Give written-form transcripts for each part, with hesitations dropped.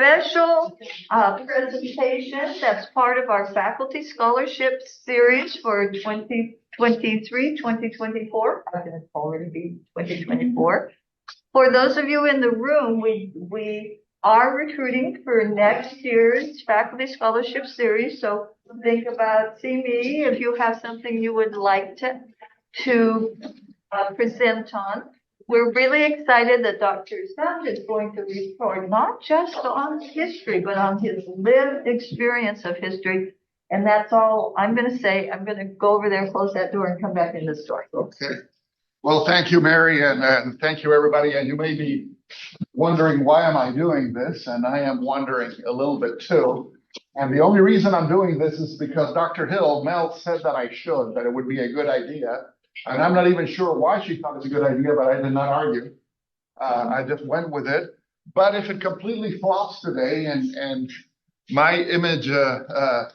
special presentation that's part of our faculty scholarship series for 2023-2024. I think it's already be 2024. For those of you in the room, we are recruiting for next year's faculty scholarship series. So think about, see me if you have something you would like to present on. We're really excited that Dr. Sund is going to report not just on history, but on his lived experience of history. And that's all I'm going to say. I'm going to go over there, close that door, and come back in the store. Okay. Well, thank you, Mary, and thank you, everybody. And you may be wondering, why am I doing this? And I am wondering a little bit, too. And the only reason I'm doing this is because Dr. Mel said that I should, that it would be a good idea. And I'm not even sure why she thought it was a good idea, but I did not argue. I just went with it. But if it completely flops today and my image, your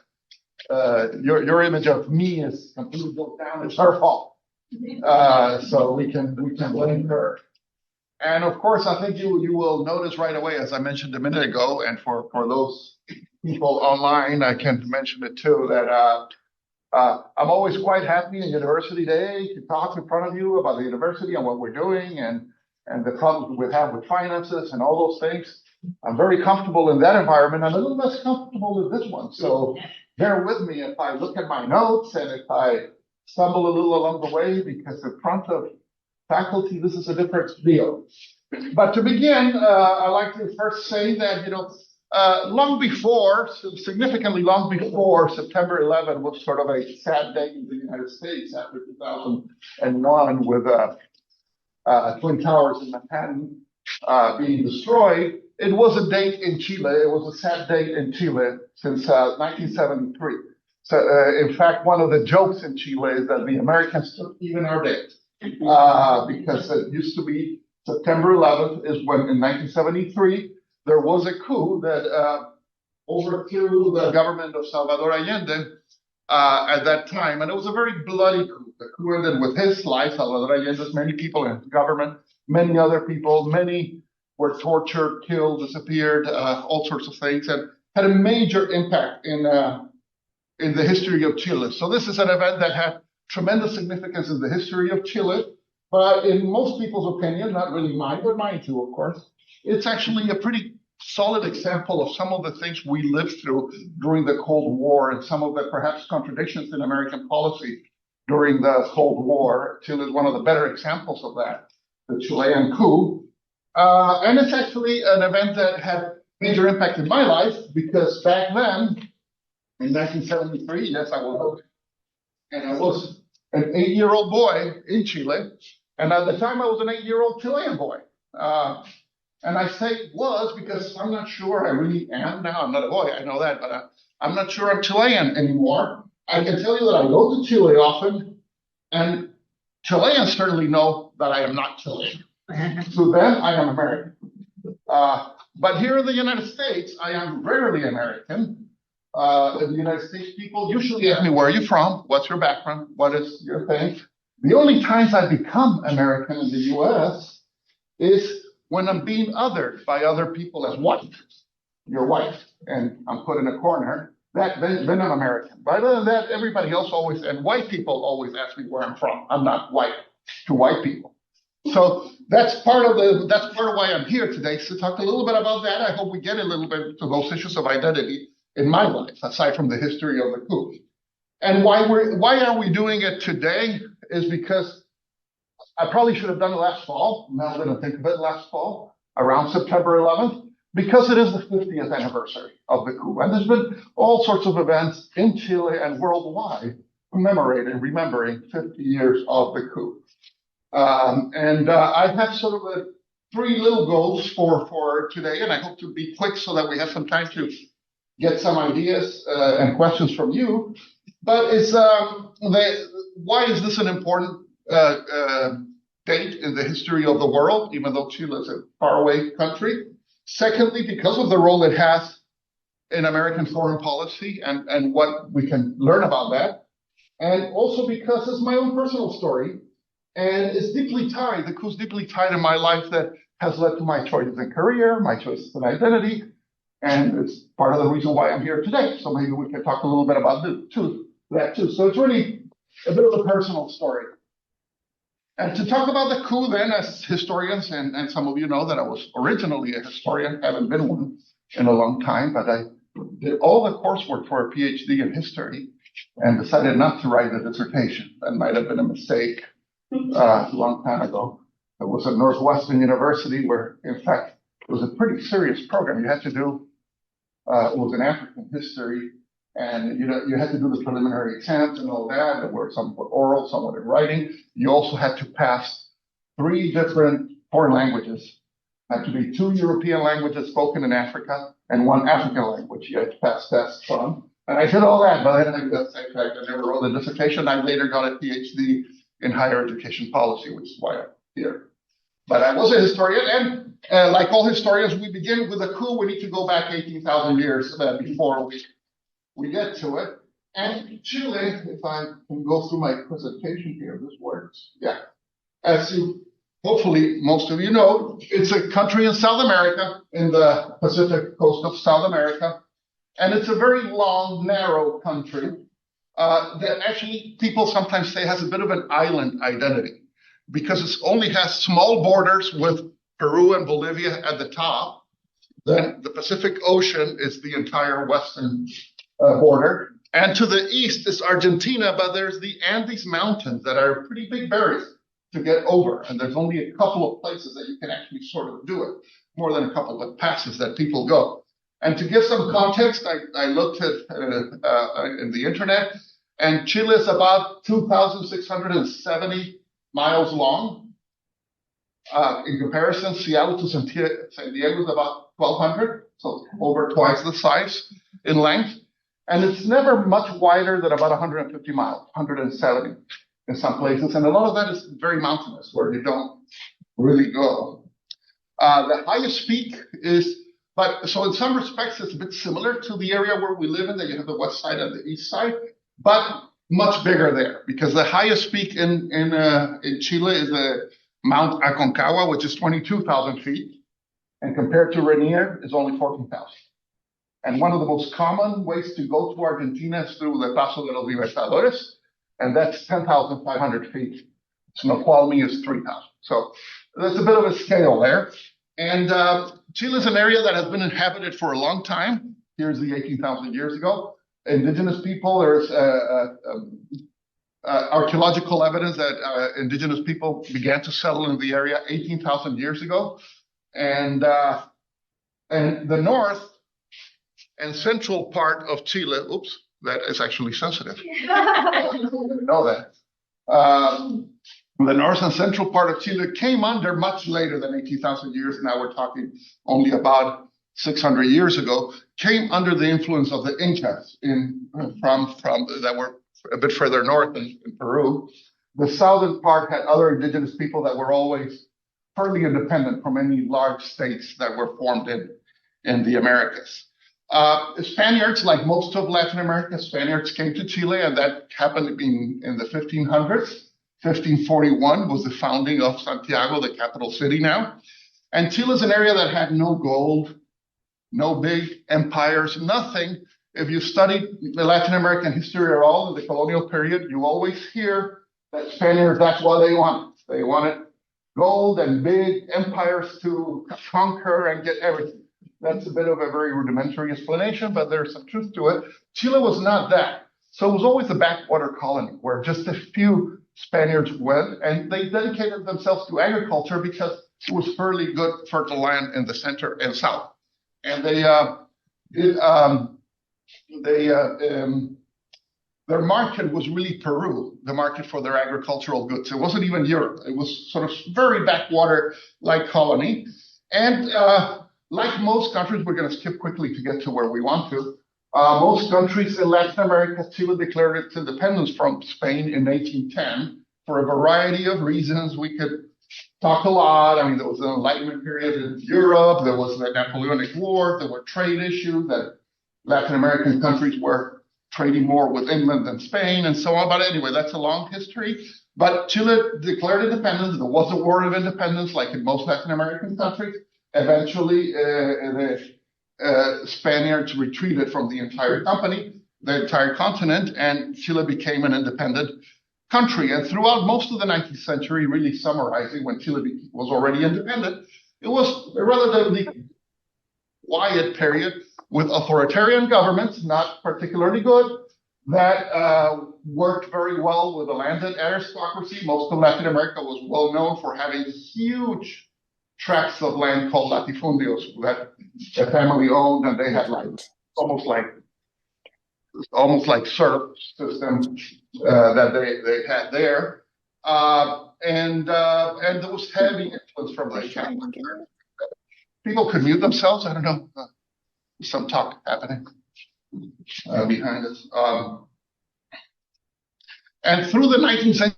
image of me is completely built down, it's her fault. So we can blame her. And of course, I think you will notice right away, as I mentioned a minute ago, and for those people online, I can mention it too, that I'm always quite happy in University Day to talk in front of you about the university and what we're doing and the problems we have with finances and all those things. I'm very comfortable in that environment. I'm a little less comfortable with this one. So bear with me if I look at my notes and if I stumble a little along the way, because in front of faculty, this is a different deal. But to begin, I'd like to first say that, significantly long before September 11 was sort of a sad day in the United States after 2001 with Twin Towers in Manhattan being destroyed. It was a date in Chile. It was a sad date in Chile since 1973. So, in fact, one of the jokes in Chile is that the Americans took even our date because it used to be September 11th is when in 1973 there was a coup that overthrew the government of Salvador Allende at that time, and it was a very bloody coup. The coup ended with his life, Salvador Allende's, many people in government, many other people, many were tortured, killed, disappeared, all sorts of things, and had a major impact in the history of Chile. So this is an event that had tremendous significance in the history of Chile, but in most people's opinion, not really mine, but mine too, of course, it's actually a pretty solid example of some of the things we lived through during the Cold War and some of the perhaps contradictions in American policy during the Cold War. Chile is one of the better examples of that, the Chilean coup. And it's actually an event that had major impact in my life because back then, in 1973, yes, I was voting. And I was an 8-year-old boy in Chile. And at the time, I was an 8-year-old Chilean boy. And I say was because I'm not sure I really am now. I'm not a boy, I know that, but I'm not sure I'm Chilean anymore. I can tell you that I go to Chile often, and Chileans certainly know that I am not Chilean. So then I am American. But here in the United States, I am rarely American. In the United States, people usually ask me, where are you from? What's your background? What is your thing? The only times I become American in the US is when I'm being othered by other people as white. You're white, and I'm put in a corner. Then I'm American. But other than that, everybody else always, and white people always ask me where I'm from. I'm not white to white people. So that's part of why I'm here today, to talk a little bit about that. I hope we get a little bit to those issues of identity in my life, aside from the history of the coup. And why are we doing it today is because I probably should have done it last fall. Mel didn't think of it last fall, around September 11th, because it is the 50th anniversary of the coup. And there's been all sorts of events in Chile and worldwide remembering 50 years of the coup. I have sort of 3 little goals for today, and I hope to be quick so that we have some time to get some ideas and questions from you. But it's why is this an important date in the history of the world, even though Chile is a faraway country? Secondly, because of the role it has in American foreign policy and what we can learn about that. And also because it's my own personal story and it's deeply tied, the coup is deeply tied in my life that has led to my choices in career, my choices in identity, And it's part of the reason why I'm here today. So maybe we can talk a little bit about that too. So it's really a bit of a personal story. And to talk about the coup then, as historians, and some of you know that I was originally a historian, haven't been one in a long time, but I did all the coursework for a PhD in history and decided not to write a dissertation. That might have been a mistake a long time ago. It was at Northwestern University where, in fact, it was a pretty serious program. You had to do, it was in African history, and you had to do the preliminary exams and all that. There were some were oral, some were in writing. You also had to pass 3 different foreign languages. Had to be 2 European languages spoken in Africa and 1 African language you had to pass tests on. And I did all that, but then I got sidetracked. I never wrote a dissertation. I later got a PhD in higher education policy, which is why I'm here. But I was a historian, and like all historians, we begin with a coup. We need to go back 18,000 years before we get to it. And Chile, if I can go through my presentation here, this works. Yeah. As you, hopefully most of you know, it's a country in South America, in the Pacific coast of South America. And it's a very long, narrow country that actually people sometimes say has a bit of an island identity because it only has small borders with Peru and Bolivia at the top. Then the Pacific Ocean is the entire western border. And to the east is Argentina, but there's the Andes Mountains that are a pretty big barrier to get over. And there's only a couple of places that you can actually sort of do it, more than a couple of passes that people go. And to give some context, I looked at in the internet, and Chile is about 2,670 miles long. In comparison, Seattle to San Diego is about 1,200, so over twice the size in length. And it's never much wider than about 150 miles, 170 in some places. And a lot of that is very mountainous, where you don't really go. The highest peak is, so in some respects, it's a bit similar to the area where we live in, that you have the west side and the east side, but much bigger there, because the highest peak in Chile is Mount Aconcagua, which is 22,000 feet, and compared to Rainier, is only 14,000. And one of the most common ways to go to Argentina is through the Paso de los Libertadores, and that's 10,500 feet. Snoqualmie is 3,000. So there's a bit of a scale there. And Chile is an area that has been inhabited for a long time. Here's the 18,000 years ago. Indigenous people, there's archaeological evidence that indigenous people began to settle in the area 18,000 years ago. And the north and central part of Chile, oops, that is actually sensitive. I didn't know that. The north and central part of Chile came under much later than 18,000 years. Now we're talking only about 600 years ago, came under the influence of the Incas from that were a bit further north in Peru. The southern part had other indigenous people that were always fairly independent from any large states that were formed in the Americas. Spaniards, like most of Latin America, Spaniards came to Chile, and that happened in the 1500s. 1541 was the founding of Santiago, the capital city now. And Chile is an area that had no gold, no big empires, nothing. If you studied the Latin American history at all in the colonial period, you always hear that Spaniards, that's what they wanted. They wanted gold and big empires to conquer and get everything. That's a bit of a very rudimentary explanation, but there's some truth to it. Chile was not that. So it was always a backwater colony where just a few Spaniards went, and they dedicated themselves to agriculture because it was fairly good fertile land in the center and south. And their market was really Peru, the market for their agricultural goods. It wasn't even Europe. It was sort of very backwater-like colony. And like most countries, we're going to skip quickly to get to where we want to. Most countries in Latin America, Chile declared its independence from Spain in 1810 for a variety of reasons. We could talk a lot. I mean, there was an Enlightenment period in Europe. There was the Napoleonic War. There were trade issues that Latin American countries were trading more with England than Spain and so on. But anyway, that's a long history. But Chile declared independence. There was a war of independence like in most Latin American countries. Eventually, Spaniards retreated from the entire continent, and Chile became an independent country. And throughout most of the 19th century, really summarizing when Chile was already independent, it was a relatively quiet period with authoritarian governments, not particularly good, that worked very well with the landed aristocracy. Most of Latin America was well known for having huge tracts of land called latifundios that a family owned, and they had like almost like serf system that they had there, and there was heavy influence from the Catholic Church. People could mute themselves. I don't know. Some talk happening behind us. And through the 19th century,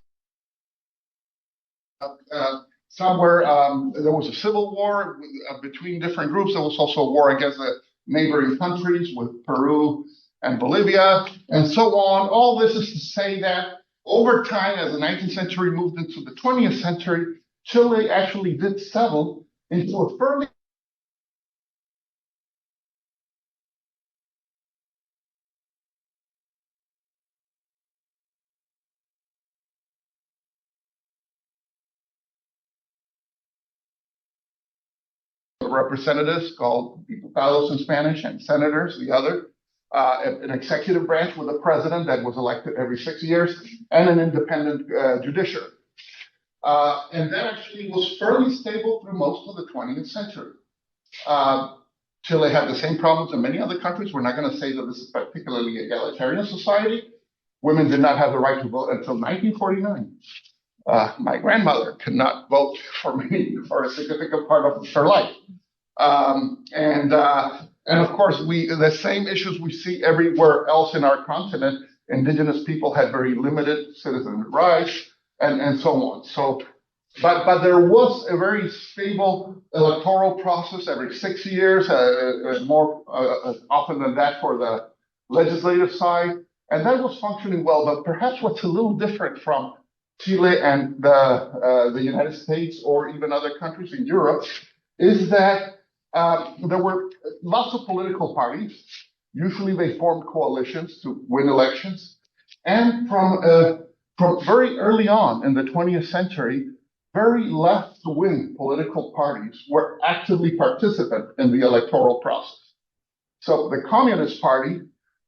somewhere there was a civil war between different groups. There was also a war against the neighboring countries with Peru and Bolivia and so on. All this is to say that over time, as the 19th century moved into the 20th century, Chile actually did settle into a fairly representatives called diputados in Spanish, and senators, the other, an executive branch with a president that was elected every 6 years, and an independent judiciary. And that actually was fairly stable through most of the 20th century. Chile had the same problems in many other countries. We're not going to say that this is a particularly egalitarian society. Women did not have the right to vote until 1949. My grandmother could not vote for a significant part of her life. And of course, the same issues we see everywhere else in our continent. Indigenous people had very limited citizen rights and so on. So, but there was a very stable electoral process every 6 years, more often than that for the legislative side, and that was functioning well. But perhaps what's a little different from Chile and the United States or even other countries in Europe is that there were lots of political parties. Usually they formed coalitions to win elections. And from very early on in the 20th century, very left-wing political parties were actively participant in the electoral process. So the Communist Party,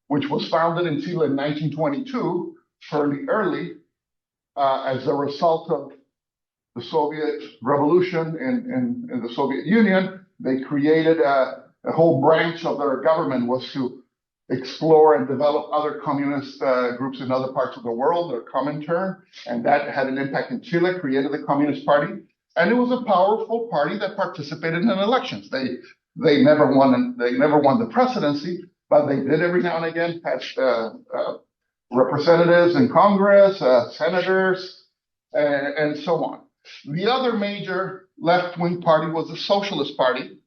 which was founded in Chile in 1922, fairly early, as a result of the Soviet Revolution in the Soviet Union, they created a whole branch of their government was to explore and develop other communist groups in other parts of the world, their Comintern, and that had an impact in Chile, created the Communist Party, and it was a powerful party that participated in elections. They never won the presidency, but they did every now and again pass representatives in Congress, senators, and so on. The other major left-wing party was the Socialist Party,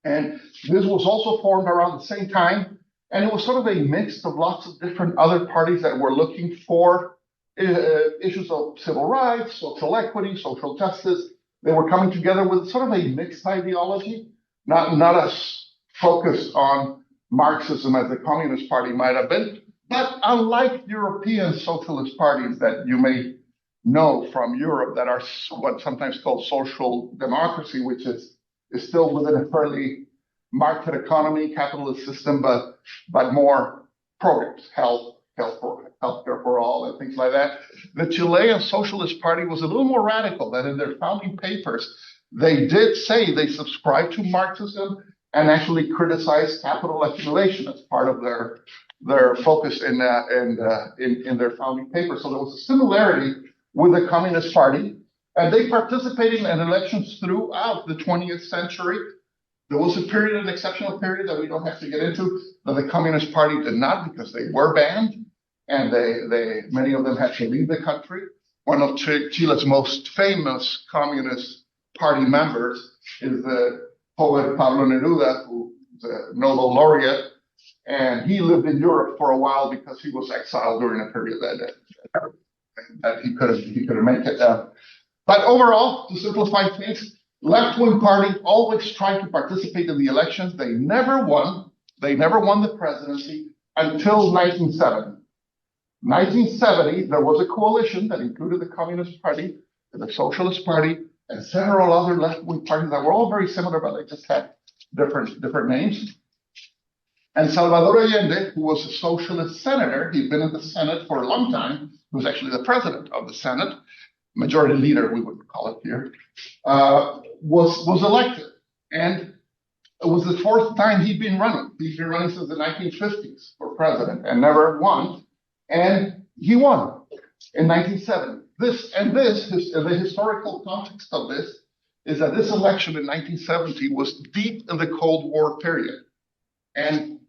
and this was also formed around the same time. And it was sort of a mix of lots of different other parties that were looking for issues of civil rights, social equity, social justice. They were coming together with sort of a mixed ideology, not as focused on Marxism as the Communist Party might have been. But unlike European socialist parties that you may know from Europe that are what's sometimes called social democracy, which is still within a fairly market economy, capitalist system, but more programs, healthcare for all, and things like that. The Chilean Socialist Party was a little more radical. That in their founding papers, they did say they subscribed to Marxism and actually criticized capital accumulation as part of their focus in their founding papers. So there was a similarity with the Communist Party, and they participated in elections throughout the 20th century. There was a period, an exceptional period that we don't have to get into, that the Communist Party did not because they were banned, and many of them had to leave the country. One of Chile's most famous Communist Party members is the poet Pablo Neruda, who is a Nobel laureate, and he lived in Europe for a while because he was exiled during a period that he couldn't make it. But overall, to simplify things, left-wing party always tried to participate in the elections. They never won. They never won the presidency until 1970. 1970, there was a coalition that included the Communist Party, the Socialist Party, and several other left-wing parties that were all very similar, but they just had different names. And Salvador Allende, who was a socialist senator, he'd been in the Senate for a long time, he was actually the president of the Senate, majority leader, we would call it here, was elected. And it was the fourth time he'd been running. He'd been running since the 1950s for president and never won. And he won in 1970. The historical context of this is that this election in 1970 was deep in the Cold War period. And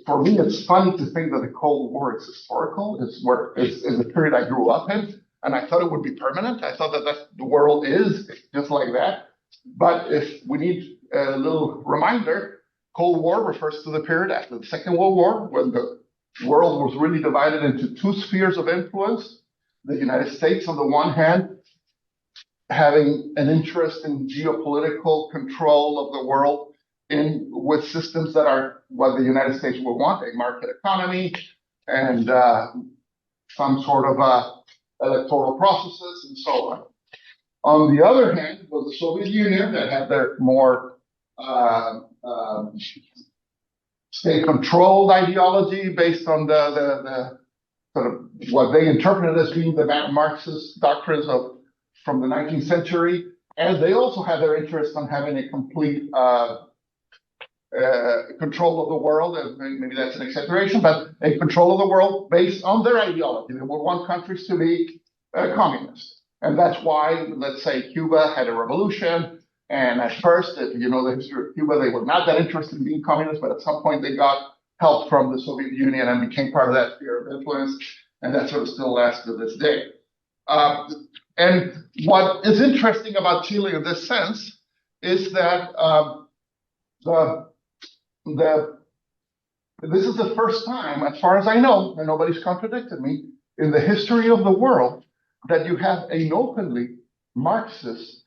for me, it's funny to think that the Cold War is historical. It's the period I grew up in. And I thought it would be permanent. I thought that the world is just like that. But if we need a little reminder, Cold War refers to the period after the Second World War, when the world was really divided into two spheres of influence. The United States, on the one hand, having an interest in geopolitical control of the world with systems that are what the United States would want, a market economy and some sort of electoral processes and so on. On the other hand, was the Soviet Union that had their more state-controlled ideology based on the sort of what they interpreted as being the Marxist doctrines from the 19th century. And they also had their interest in having a complete control of the world, and maybe that's an exaggeration, but a control of the world based on their ideology. They would want countries to be communist. And that's why, let's say, Cuba had a revolution. And at first, if you know the history of Cuba, they were not that interested in being communist, but at some point they got help from the Soviet Union and became part of that sphere of influence. And that sort of still lasts to this day. And what is interesting about Chile in this sense is that this is the first time, as far as I know, and nobody's contradicted me, in the history of the world that you have an openly Marxist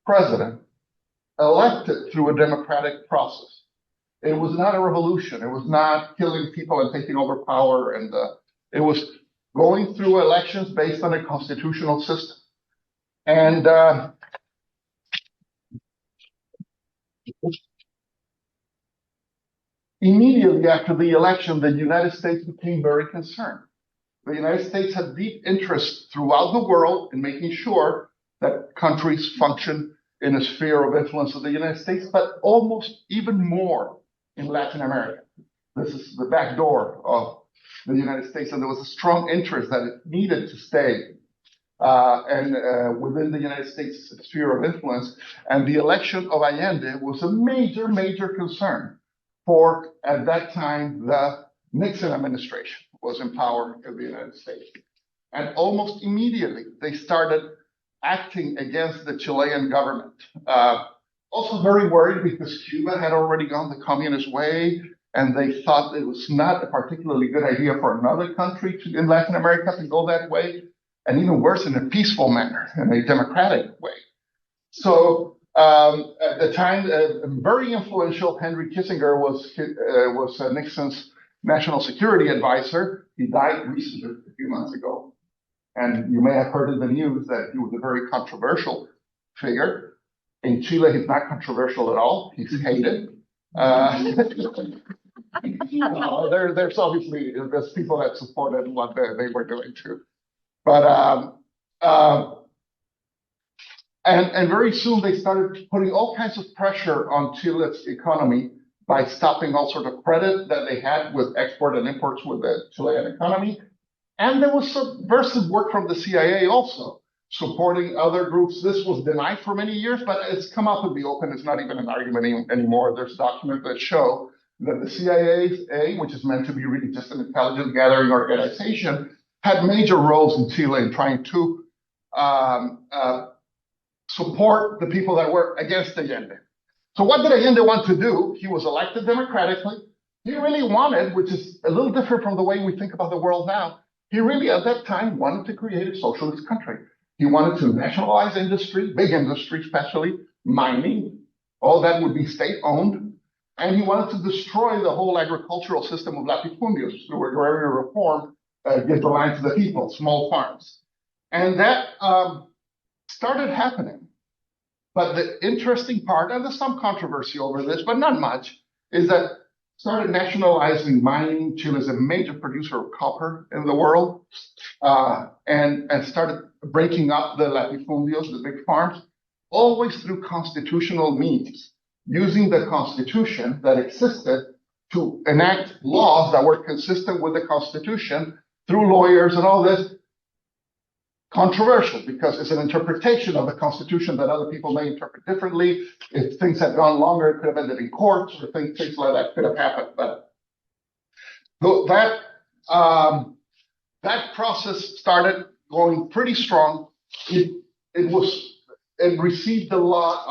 president elected through a democratic process. It was not a revolution. It was not killing people and taking over power. And it was going through elections based on a constitutional system. And immediately after the election, the United States became very concerned. The United States had deep interest throughout the world in making sure that countries function in a sphere of influence of the United States, but almost even more in Latin America. This is the back door of the United States, and there was a strong interest that it needed to stay within the United States sphere of influence. And the election of Allende was a major, major concern for, at that time, the Nixon administration was in power in the United States. And almost immediately, they started acting against the Chilean government. Also very worried because Cuba had already gone the communist way, and they thought it was not a particularly good idea for another country in Latin America to go that way, and even worse, in a peaceful manner, in a democratic way. So at the time, a very influential Henry Kissinger was Nixon's national security advisor. He died recently, a few months ago. And you may have heard in the news that he was a very controversial figure. In Chile, he's not controversial at all. He's hated. There's obviously there's people that supported what they were doing too. But and very soon they started putting all kinds of pressure on Chile's economy by stopping all sort of credit that they had with export and imports with the Chilean economy. And there was subversive work from the CIA also, supporting other groups. This was denied for many years, but it's come up in the open. It's not even an argument anymore. There's documents that show that the CIA, which is meant to be really just an intelligence gathering organization, had major roles in Chile in trying to support the people that were against Allende. So what did Allende want to do? He was elected democratically. He really wanted, which is a little different from the way we think about the world now, he really at that time wanted to create a socialist country. He wanted to nationalize industry, big industry especially, mining. All that would be state-owned. And he wanted to destroy the whole agricultural system of latifundios through agrarian reform, give the land to the people, small farms. And that started happening. But the interesting part, and there's some controversy over this, but not much, is that started nationalizing mining. Chile is a major producer of copper in the world, and started breaking up the latifundios, the big farms, always through constitutional means, using the constitution that existed to enact laws that were consistent with the constitution through lawyers and all this. Controversial because it's an interpretation of the Constitution that other people may interpret differently. If things had gone longer, it could have ended in courts, or things like that could have happened. But that process started going pretty strong. It received a lot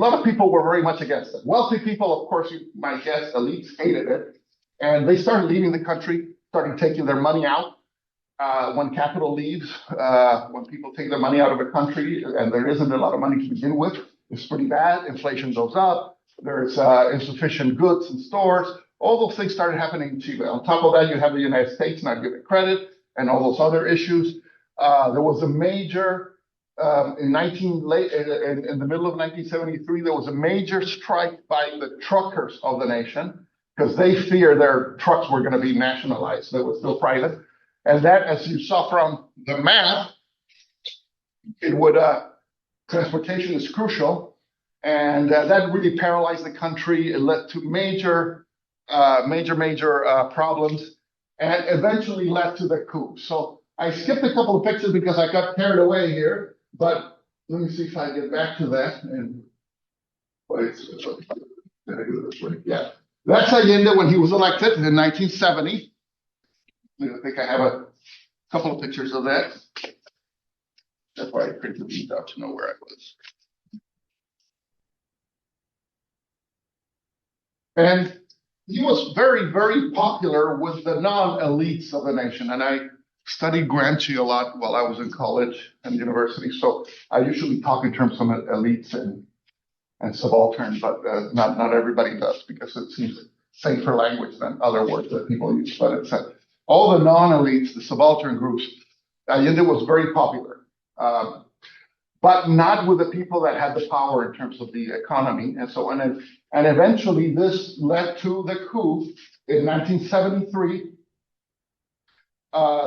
of people were very much against it. Wealthy people, of course, you might guess, elites hated it, and they started leaving the country. Starting taking their money out when capital leaves, when people take their money out of a country and there isn't a lot of money to begin with, it's pretty bad. Inflation goes up. There's insufficient goods in stores. All those things started happening in Chile. On top of that, you have the United States not giving credit and all those other issues. There was a major, in the middle of 1973, there was a major strike by the truckers of the nation, because they fear their trucks were going to be nationalized. They were still private. And that, as you saw from the map, transportation is crucial. And that really paralyzed the country. It led to major problems, and eventually led to the coup. So I skipped a couple of pictures because I got carried away here, but let me see if I get back to that. And yeah. That's Allende when he was elected in 1970. I think I have a couple of pictures of that. That's why I printed these out to know where I was. And he was very, very popular with the non-elites of the nation. And I studied Gramsci a lot while I was in college and university. So I usually talk in terms of elites and subaltern, but not everybody does, because it seems safer language than other words that people use. But it's all the non-elites, the subaltern groups. Allende was very popular, but not with the people that had the power in terms of the economy and so on. And eventually this led to the coup in 1973.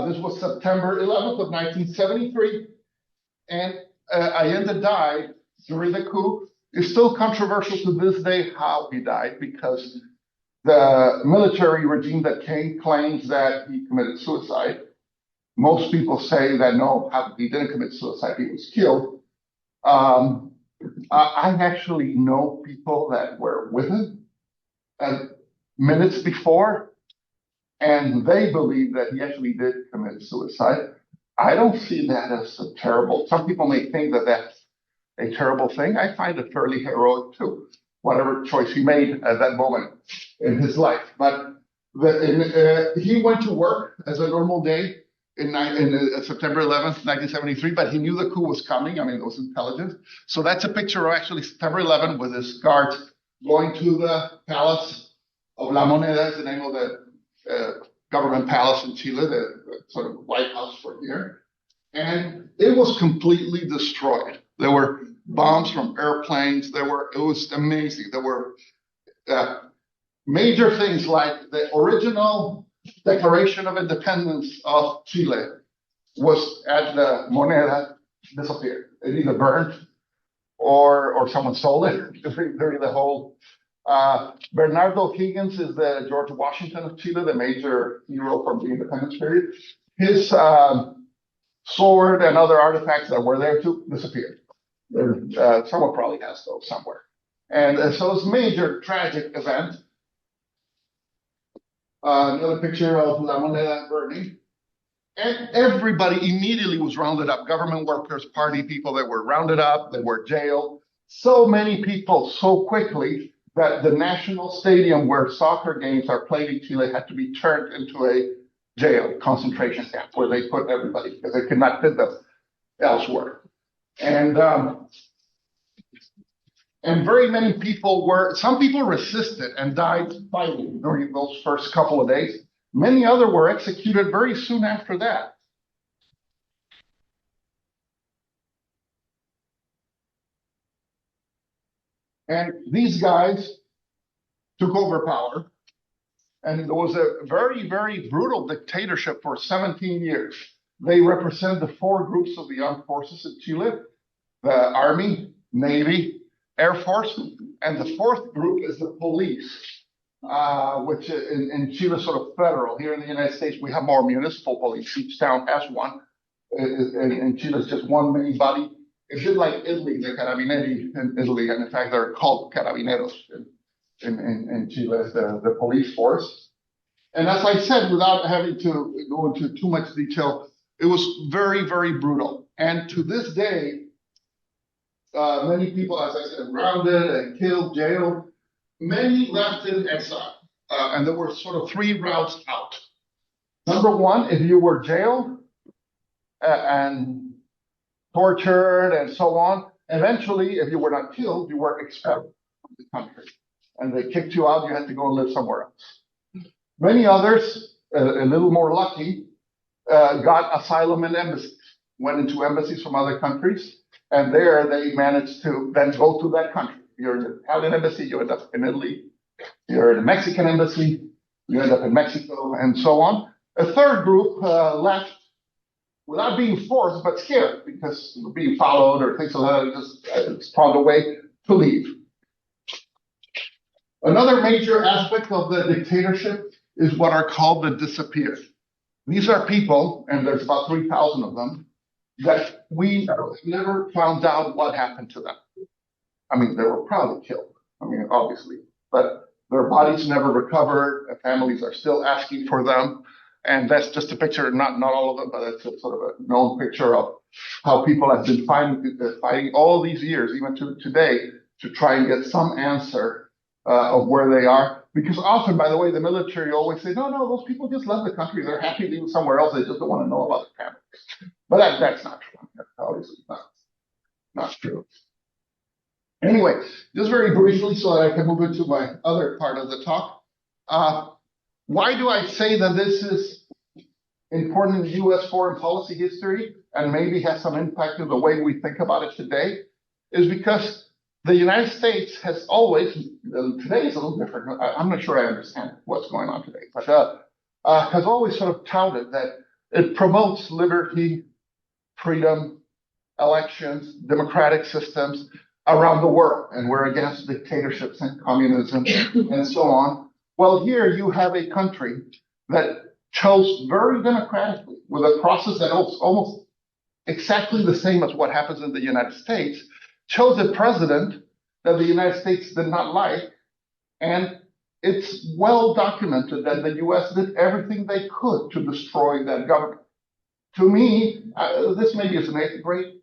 This was September 11th of 1973. And Allende died during the coup. It's still controversial to this day how he died, because the military regime that came claims that he committed suicide. Most people say that no, he didn't commit suicide, he was killed. I actually know people that were with him minutes before, and they believe that he actually did commit suicide. I don't see that as a terrible. Some people may think that that's a terrible thing. I find it fairly heroic too, whatever choice he made at that moment in his life. But he went to work as a normal day in September 11th, 1973, but he knew the coup was coming. I mean, it was intelligence. So that's a picture of actually September 11th with his guards going to the palace of La Moneda, is the name of the government palace in Chile, the sort of White House for here. And it was completely destroyed. There were bombs from airplanes. It was amazing. There were major things like the original Declaration of Independence of Chile was at the Moneda, disappeared. It either burned or someone stole it during the whole. Bernardo Higgins is the George Washington of Chile, the major hero from the independence period. His sword and other artifacts that were there too disappeared. Someone probably has those somewhere. And so it's a major tragic event. Another picture of La Moneda burning. And everybody immediately was rounded up. Government workers, party people that were rounded up, that were jailed. So many people so quickly that the national stadium where soccer games are played in Chile had to be turned into a jail, concentration camp, where they put everybody because they could not fit them. elsewhere. And very many people some people resisted and died fighting during those first couple of days. Many others were executed very soon after that. And these guys took over power, and it was a very, very brutal dictatorship for 17 years. They represent the four groups of the armed forces in Chile: the Army, Navy, Air Force, and the fourth group is the police, which in Chile is sort of federal. Here in the United States, we have more municipal police. Each town has one. In Chile, it's just one main body. It's a bit like Italy, the Carabinieri in Italy, and in fact, they're called Carabineros in Chile, the police force. And as I said, without having to go into too much detail, it was very, very brutal. And to this day, many people, as I said, grounded and killed, jailed. Many left in exile. And there were sort of three routes out. Number one, if you were jailed and tortured and so on, eventually, if you were not killed, you were expelled from the country. And they kicked you out, you had to go and live somewhere else. Many others, a little more lucky, got asylum in embassies, went into embassies from other countries, and there they managed to then go to that country. You're in the Italian embassy, you end up in Italy. You're in the Mexican embassy, you end up in Mexico, and so on. A third group left without being forced, but scared because being followed or things like that, just found a way to leave. Another major aspect of the dictatorship is what are called the disappeared. These are people, and there's about 3,000 of them, that we never found out what happened to them. I mean, they were probably killed, obviously, but their bodies never recovered. Families are still asking for them. And that's just a picture, not all of them, but it's sort of a known picture of how people have been fighting all these years, even to today, to try and get some answer of where they are. Because often, by the way, the military always say, no, those people just left the country. They're happy living somewhere else. They just don't want to know about the families. But that's not true. That's obviously not true. Anyway, just very briefly so that I can move into my other part of the talk. Why do I say that this is important in U.S. foreign policy history and maybe has some impact in the way we think about it today? Is because the United States has always, today is a little different. I'm not sure I understand what's going on today, but has always sort of touted that it promotes liberty, freedom, elections, democratic systems around the world, and we're against dictatorships and communism and so on. Well, here you have a country that chose very democratically with a process that was almost exactly the same as what happens in the United States, chose a president that the United States did not like, and it's well documented that the US did everything they could to destroy that government. To me, this maybe isn't a great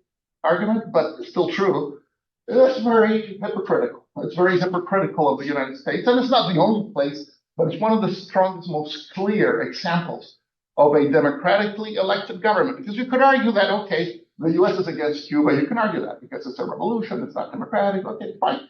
argument, but it's still true. That's very hypocritical. It's very hypocritical of the United States, and it's not the only place, but it's one of the strongest, most clear examples of a democratically elected government. Because you could argue that, okay, the U.S. is against Cuba. You can argue that because it's a revolution. It's not democratic. Okay, fine.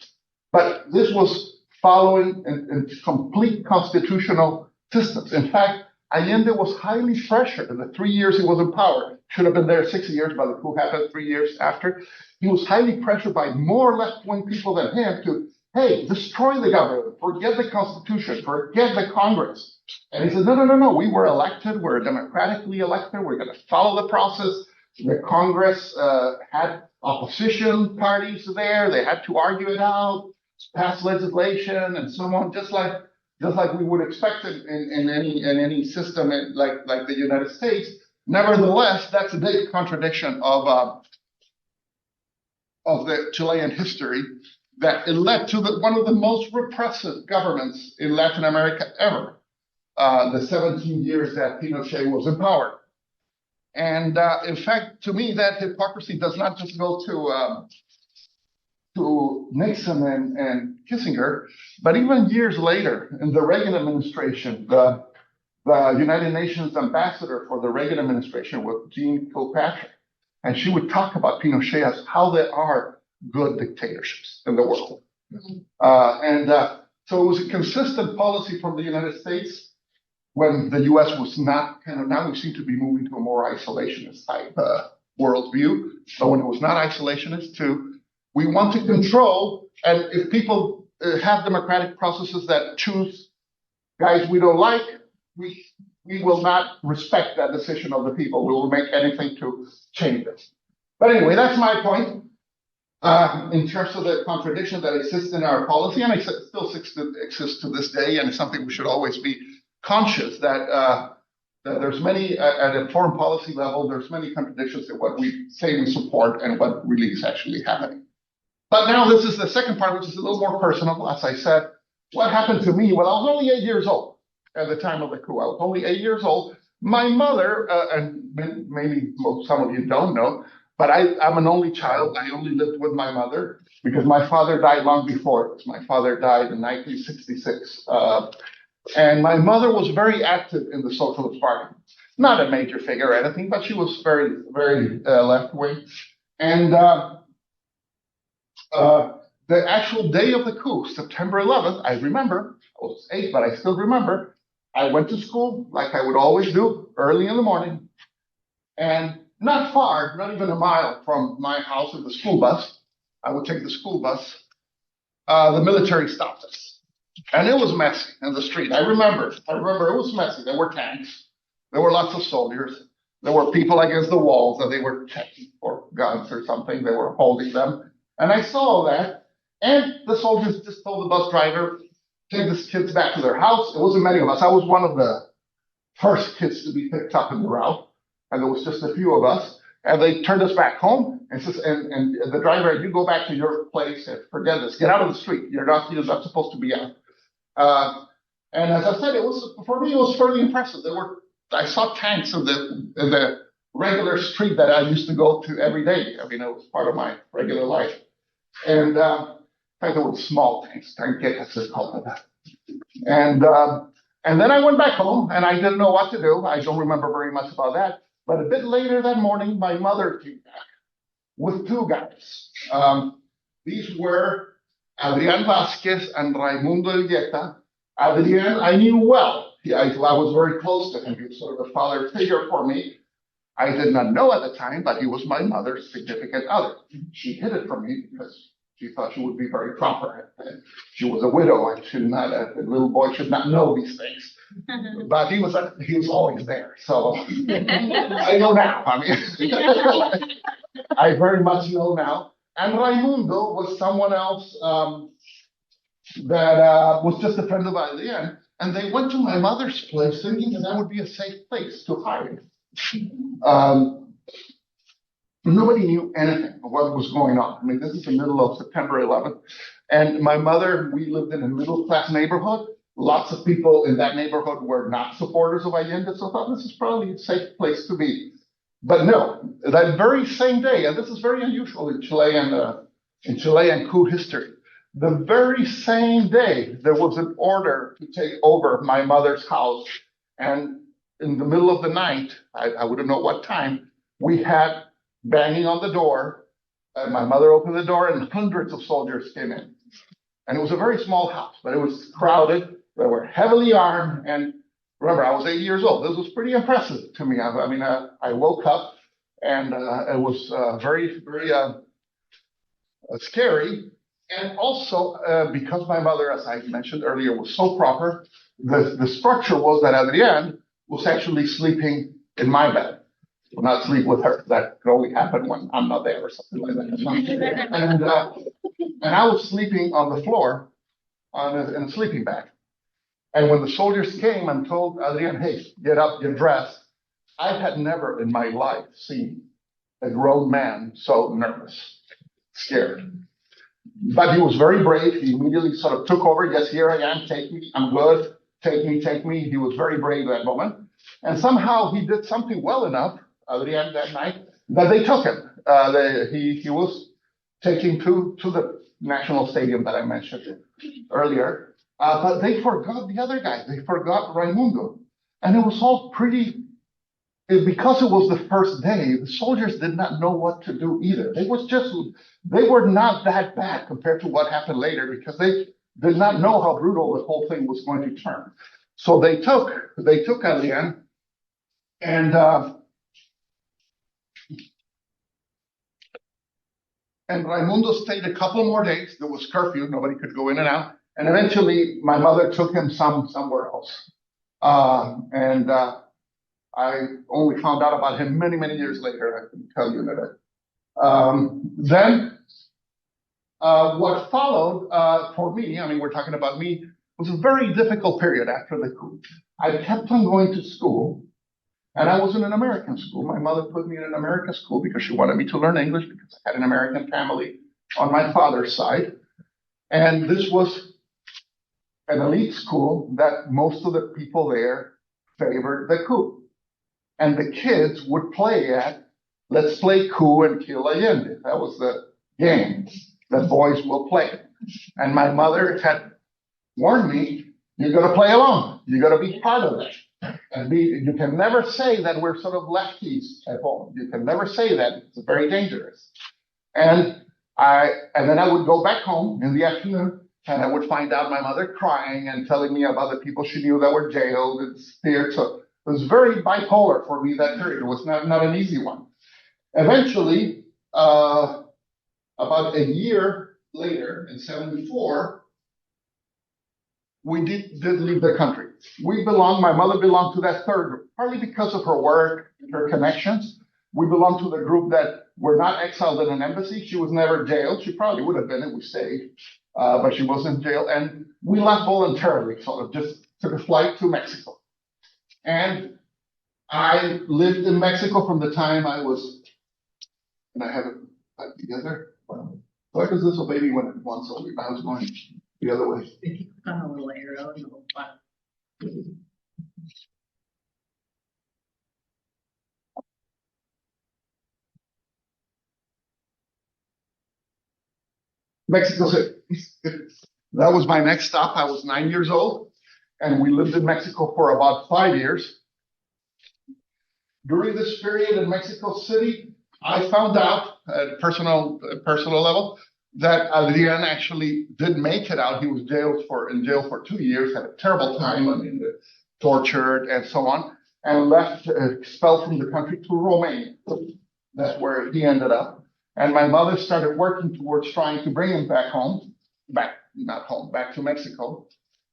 But this was following in complete constitutional systems. In fact, Allende was highly pressured in the 3 years he was in power. Should have been there 6 years, but the coup happened 3 years after. He was highly pressured by more left-wing people than him to, hey, destroy the government, forget the Constitution, forget the Congress. And he said, no, we were elected, we're democratically elected, we're going to follow the process. The Congress had opposition parties there, they had to argue it out, pass legislation and so on, just like we would expect in any system like the United States. Nevertheless, that's a big contradiction of the Chilean history, that it led to one of the most repressive governments in Latin America ever, the 17 years that Pinochet was in power. And in fact, to me, that hypocrisy does not just go to Nixon and Kissinger, but even years later in the Reagan administration, the United Nations ambassador for the Reagan administration was Jean Kilpatrick. and she would talk about Pinochet as how there are good dictatorships in the world. So it was a consistent policy from the United States when the US was not kind of, now we seem to be moving to a more isolationist type worldview. But when it was not isolationist too, we want to control, and if people have democratic processes that choose guys we don't like, we will not respect that decision of the people. We will make anything to change it. But anyway, that's my point. In terms of the contradiction that exists in our policy, and it still exists to this day, and it's something we should always be conscious that there's many, at a foreign policy level, there's many contradictions in what we say we support and what really is actually happening. But now this is the second part, which is a little more personal. As I said, what happened to me? Well, I was only 8 years old at the time of the coup. I was only 8 years old. My mother, and maybe some of you don't know, but I'm an only child. I only lived with my mother because my father died long before this. My father died in 1966. And my mother was very active in the Socialist Party. Not a major figure or anything, but she was very, very left-wing. And the actual day of the coup, September 11th, I remember, I was 8, but I still remember, I went to school like I would always do, early in the morning. And not far, not even a mile from my house with the school bus, I would take the school bus, the military stopped us. And it was messy in the street. I remember it was messy. There were tanks. There were lots of soldiers. There were people against the walls that they were checking for guns or something. They were holding them. And I saw that. And the soldiers just told the bus driver, take these kids back to their house. It wasn't many of us. I was one of the first kids to be picked up in the route. And there was just a few of us, and they turned us back home. And the driver, you go back to your place and forget this. Get out of the street. You're not supposed to be out. And as I said, for me, it was fairly impressive. I saw tanks in the regular street that I used to go to every day. I mean, it was part of my regular life. And in fact, there were small tanks, tanquetas, they called them. And then I went back home, and I didn't know what to do. I don't remember very much about that. But a bit later that morning, my mother came back with 2 guys. These were Adrian Vasquez and Raimundo Elgueta. Adrian, I knew well. I was very close to him. He was sort of a father figure for me. I did not know at the time, but he was my mother's significant other. She hid it from me because she thought she would be very proper. She was a widow, and a little boy should not know these things. But he was always there. So I know now. I mean, I very much know now. And Raimundo was someone else that was just a friend of Adrian. And they went to my mother's place thinking that would be a safe place to hide. Nobody knew anything of what was going on. I mean, this is the middle of September 11th. And my mother, we lived in a middle-class neighborhood. Lots of people in that neighborhood were not supporters of Allende, so I thought this is probably a safe place to be. But no, that very same day, and this is very unusual in Chilean coup history, the very same day there was an order to take over my mother's house. And in the middle of the night, I wouldn't know what time, we had banging on the door. My mother opened the door and hundreds of soldiers came in. And it was a very small house, but it was crowded. They were heavily armed. And remember, I was 8 years old. This was pretty impressive to me. I woke up and it was very, very scary. And also, because my mother, as I mentioned earlier, was so proper, the structure was that Adrian was actually sleeping in my bed. Will not sleep with her. That could only happen when I'm not there or something like that. And I was sleeping on the floor in a sleeping bag. And when the soldiers came and told Adrian, hey, get up, get dressed, I had never in my life seen a grown man so nervous, scared. But he was very brave. He immediately sort of took over. Yes, here I am. Take me. I'm good. Take me, take me. He was very brave at that moment. And somehow he did something well enough, Adrian, that night, that they took him. He was taken to the national stadium that I mentioned earlier. But they forgot the other guy. They forgot Raimundo. And it was all pretty because it was the first day, the soldiers did not know what to do either. They were not that bad compared to what happened later because they did not know how brutal the whole thing was going to turn. So they took Adrian and Raimundo stayed a couple more days. There was curfew, nobody could go in and out. And eventually my mother took him somewhere else. I only found out about him many, many years later. I can tell you that. Then what followed for me, I mean, we're talking about me, was a very difficult period after the coup. I kept on going to school, and I was in an American school. My mother put me in an American school because she wanted me to learn English because I had an American family on my father's side. And this was an elite school that most of the people there favored the coup. And the kids would play at, let's play coup and kill Allende. That was the game that boys will play. And my mother had warned me, you're going to play along. You're going to be part of it. And you can never say that we're sort of lefties at home. You can never say that. It's very dangerous. And then I would go back home in the afternoon and I would find out my mother crying and telling me about the people she knew that were jailed and speared. So it was very bipolar for me that period. It was not an easy one. Eventually, about a year later, in 1974, we did leave the country. My mother belonged to that third group, partly because of her work and her connections. We belonged to the group that were not exiled in an embassy. She was never jailed. She probably would have been if we stayed, but she wasn't jailed. And we left voluntarily, sort of just took a flight to Mexico. And I lived in Mexico from the time I was, and I have it back together. Why does this obey me when it wants to? I was going the other way. If you click on the little arrow in the little button. Mexico City. That was my next stop. I was 9 years old, and we lived in Mexico for about 5 years. During this period in Mexico City, I found out at a personal level that Adrian actually did make it out. He was in jail for 2 years, had a terrible time, I mean, tortured and so on, and left, expelled from the country to Romania. That's where he ended up. And my mother started working towards trying to bring him back to Mexico.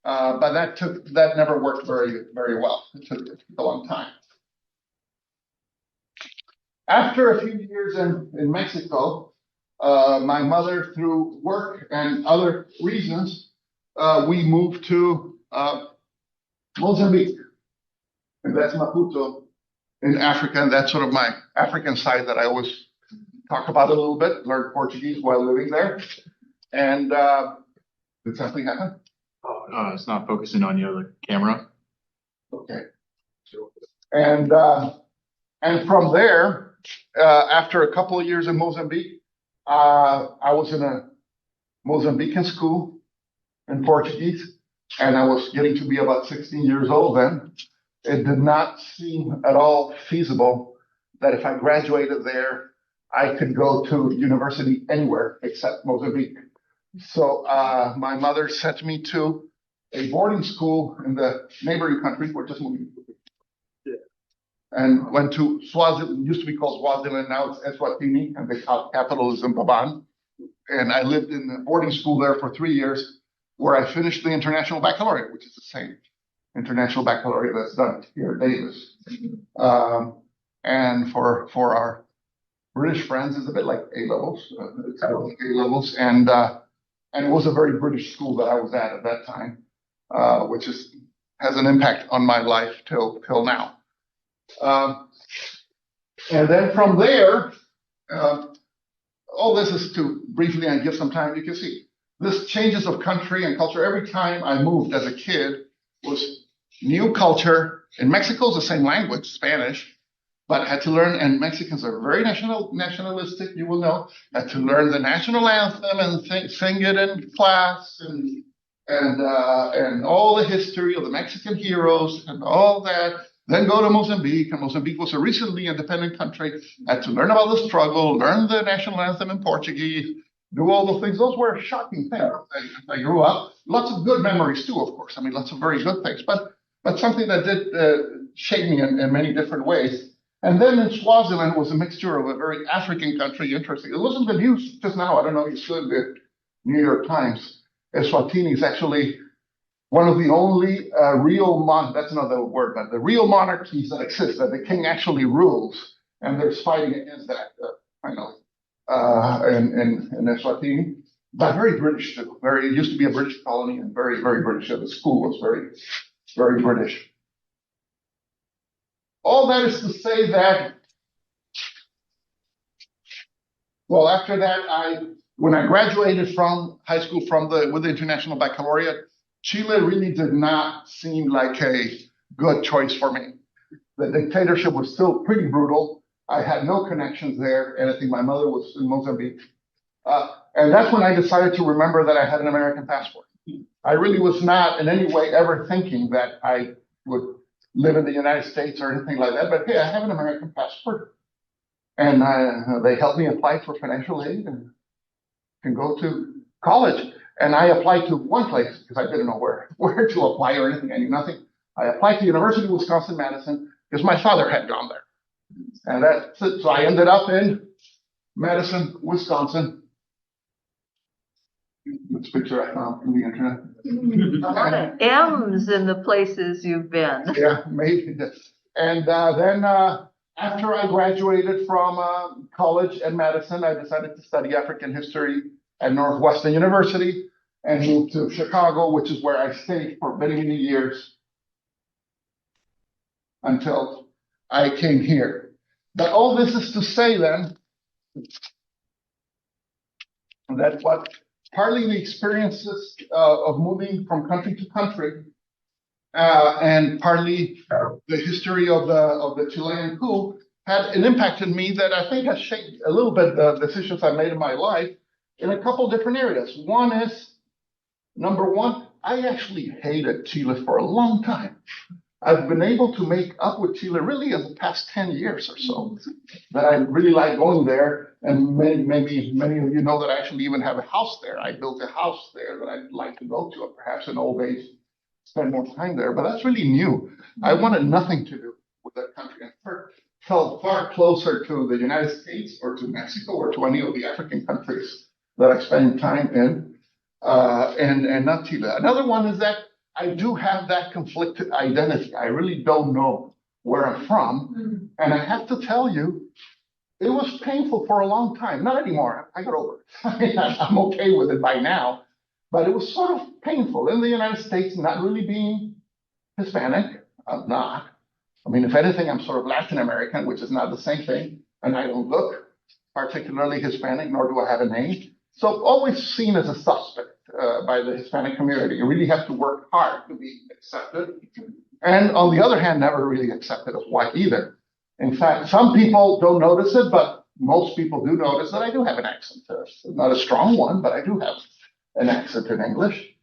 But that never worked very, very well. It took a long time. After a few years in Mexico, my mother, through work and other reasons, we moved to Mozambique. And that's Maputo in Africa. And that's sort of my African side that I always talk about a little bit, learned Portuguese while living there. And did something happen? Oh, it's not focusing on you, the camera. Okay. And from there, after a couple of years in Mozambique, I was in a Mozambican school in Portuguese, and I was getting to be about 16 years old then. It did not seem at all feasible that if I graduated there, I could go to university anywhere except Mozambique. So my mother sent me to a boarding school in the neighboring country, we're just moving, and went to Swaziland, used to be called Swaziland, now it's Eswatini, and the capital is in Baban. And I lived in a boarding school there for 3 years, where I finished the International Baccalaureate, which is the same International Baccalaureate that's done here at Davis. And for our British friends, it's a bit like A-levels, it's kind of like A-levels, and it was a very British school that I was at that time, which has an impact on my life till now. And then from there, all this is to briefly and give some time. You can see this changes of country and culture. Every time I moved as a kid was new culture. In Mexico, it's the same language, Spanish, but I had to learn, and Mexicans are very nationalistic, you will know, had to learn the national anthem and sing it in class and all the history of the Mexican heroes and all that. then go to Mozambique, and Mozambique was a recently independent country. I had to learn about the struggle, learn the national anthem in Portuguese, do all those things. Those were shocking things. I grew up, lots of good memories too, of course. I mean, lots of very good things, but something that did shape me in many different ways. And then in Swaziland was a mixture of a very African country, interesting. It wasn't the news just now. I don't know if you saw the New York Times. Eswatini is actually one of the only that's another word, but the real monarchies that exist, that the king actually rules, and they're fighting against that, finally, in Eswatini, but very British too. It used to be a British colony and very, very British. The school was very, very British. All that is to say that, well, after that, when I graduated from high school with the International Baccalaureate, Chile really did not seem like a good choice for me. The dictatorship was still pretty brutal. I had no connections there, and I think my mother was in Mozambique. And that's when I decided to remember that I had an American passport. I really was not in any way ever thinking that I would live in the United States or anything like that, but hey, I have an American passport. And they helped me apply for financial aid and can go to college. And I applied to one place because I didn't know where to apply or anything. I knew nothing. I applied to University of Wisconsin-Madison because my father had gone there. And that's it. So I ended up in Madison, Wisconsin. This picture I found from the internet. A lot of M's in the places you've been. Yeah, maybe. And then after I graduated from college at Madison, I decided to study African history at Northwestern University and moved to Chicago, which is where I stayed for many, many years until I came here. But all this is to say then that what partly the experiences of moving from country to country and partly the history of the Chilean coup had an impact on me that I think has shaped a little bit the decisions I made in my life in a couple different areas. One is, number one, I actually hated Chile for a long time. I've been able to make up with Chile really in the past 10 years or so. That I really like going there, and maybe many of you know that I actually even have a house there. I built a house there that I'd like to go to, or perhaps in old age spend more time there. But that's really new. I wanted nothing to do with that country, and felt far closer to the United States or to Mexico or to any of the African countries that I spend time in, and not Chile. Another one is that I do have that conflicted identity. I really don't know where I'm from. And I have to tell you, it was painful for a long time. Not anymore. I got over it. I mean, I'm okay with it by now. But it was sort of painful in the United States, not really being Hispanic. I'm not. I mean, if anything, I'm sort of Latin American, which is not the same thing. And I don't look particularly Hispanic, nor do I have a name. So always seen as a suspect by the Hispanic community. You really have to work hard to be accepted. And on the other hand, never really accepted as white either. In fact, some people don't notice it, but most people do notice that I do have an accent. Not a strong one, but I do have an accent in English.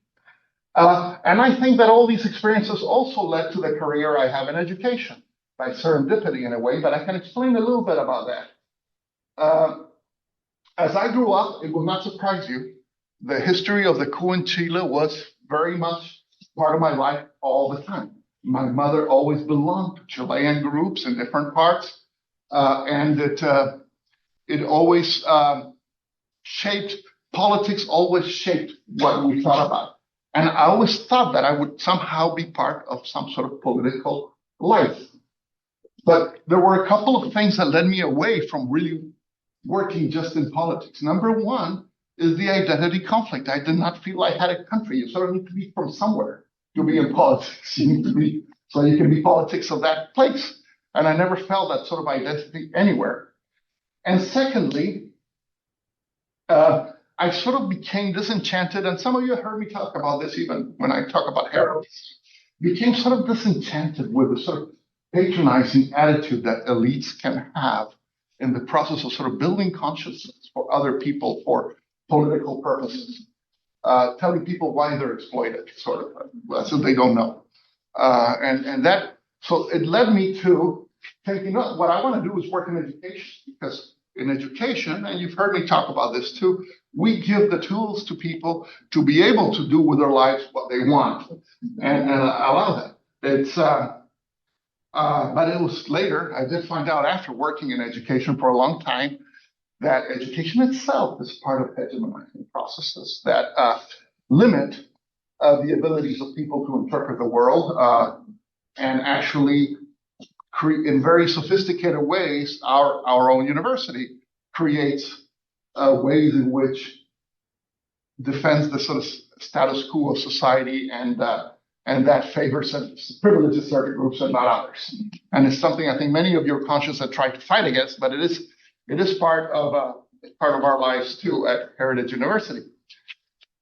And I think that all these experiences also led to the career I have in education, by serendipity in a way, but I can explain a little bit about that. As I grew up, it will not surprise you, the history of the coup in Chile was very much part of my life all the time. My mother always belonged to Chilean groups in different parts, and it always shaped, politics always shaped what we thought about. And I always thought that I would somehow be part of some sort of political life. But there were a couple of things that led me away from really working just in politics. Number one is the identity conflict. I did not feel I had a country. You sort of need to be from somewhere to be in politics. You need to be, so you can be politics of that place. And I never felt that sort of identity anywhere. And secondly, I sort of became disenchanted, and some of you heard me talk about this even when I talk about heroism, became sort of disenchanted with the sort of patronizing attitude that elites can have in the process of sort of building consciousness for other people for political purposes, telling people why they're exploited, sort of, as if they don't know. And that So it led me to thinking, no, what I want to do is work in education, because in education, and you've heard me talk about this too, we give the tools to people to be able to do with their lives what they want. And I love that. It's, but it was later, I did find out after working in education for a long time, that education itself is part of hegemonizing processes that limit the abilities of people to interpret the world and actually in very sophisticated ways, our own university creates ways in which defends the sort of status quo of society and that favors and privileges certain groups and not others. And it's something I think many of your conscience have tried to fight against, but it is part of our lives too at Heritage University.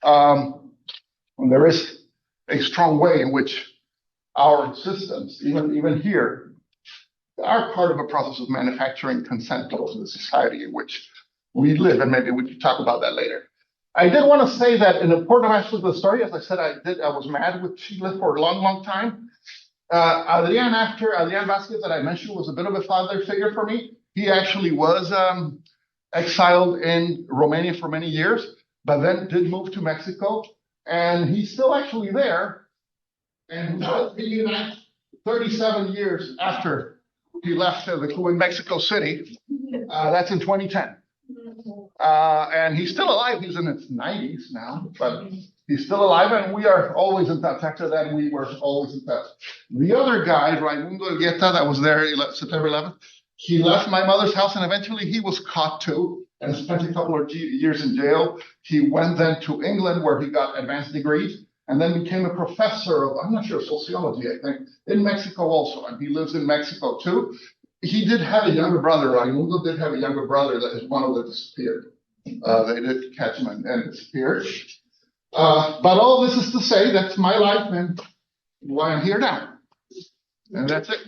And there is a strong way in which our systems, even here, are part of a process of manufacturing consent to the society in which we live, and maybe we can talk about that later. I did want to say that an important aspect of the story, as I said, I was mad with Chile for a long, long time. Adrian Vasquez, that I mentioned, was a bit of a father figure for me. He actually was exiled in Romania for many years, but then did move to Mexico, and he's still actually there. And was reunited 37 years after he left the coup in Mexico City. That's in 2010. And he's still alive. He's in his 90s now, but he's still alive, and we are always in touch. After that, we were always in touch. The other guy, Raimundo Elgueta, that was there September 11th, he left my mother's house, and eventually he was caught too and spent a couple of years in jail. He went then to England, where he got advanced degrees, and then became a professor of, I'm not sure, sociology, I think, in Mexico also, and he lives in Mexico too. He did have a younger brother, Raimundo did have a younger brother that is one of them disappeared. They did catch him and disappeared. But all this is to say that's my life and why I'm here now. And that's it.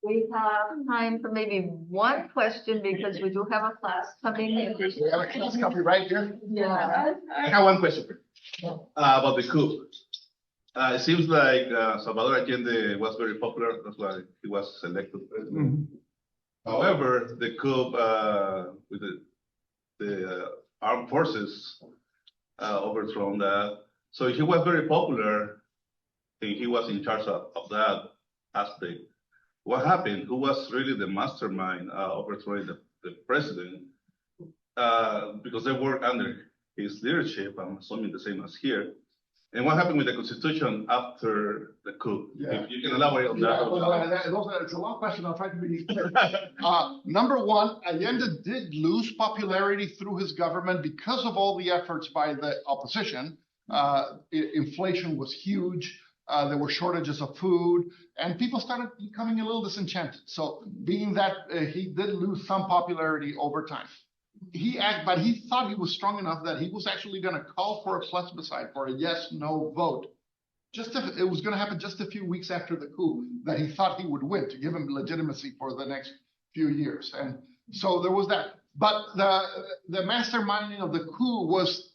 We have time for maybe one question because we do have a class coming in. We have a class copy right here. Yeah. I have one question about the coup. It seems like Salvador Allende was very popular. That's why he was elected president. Mhm. However, the coup with the armed forces overthrown that. So he was very popular, and he was in charge of that aspect. What happened? Who was really the mastermind overthrowing the president? Because they worked under his leadership, I'm assuming the same as here. And what happened with the constitution after the coup? Yeah. If you can elaborate on Yeah, that. well, it's a long question. I'll try to be clear. Number one, Allende did lose popularity through his government because of all the efforts by the opposition. Inflation was huge. There were shortages of food, and people started becoming a little disenchanted. So being that he did lose some popularity over time. But he thought he was strong enough that he was actually going to call for a plebiscite, for a yes/no vote. It was going to happen just a few weeks after the coup, that he thought he would win to give him legitimacy for the next few years. And so there was that. But the masterminding of the coup was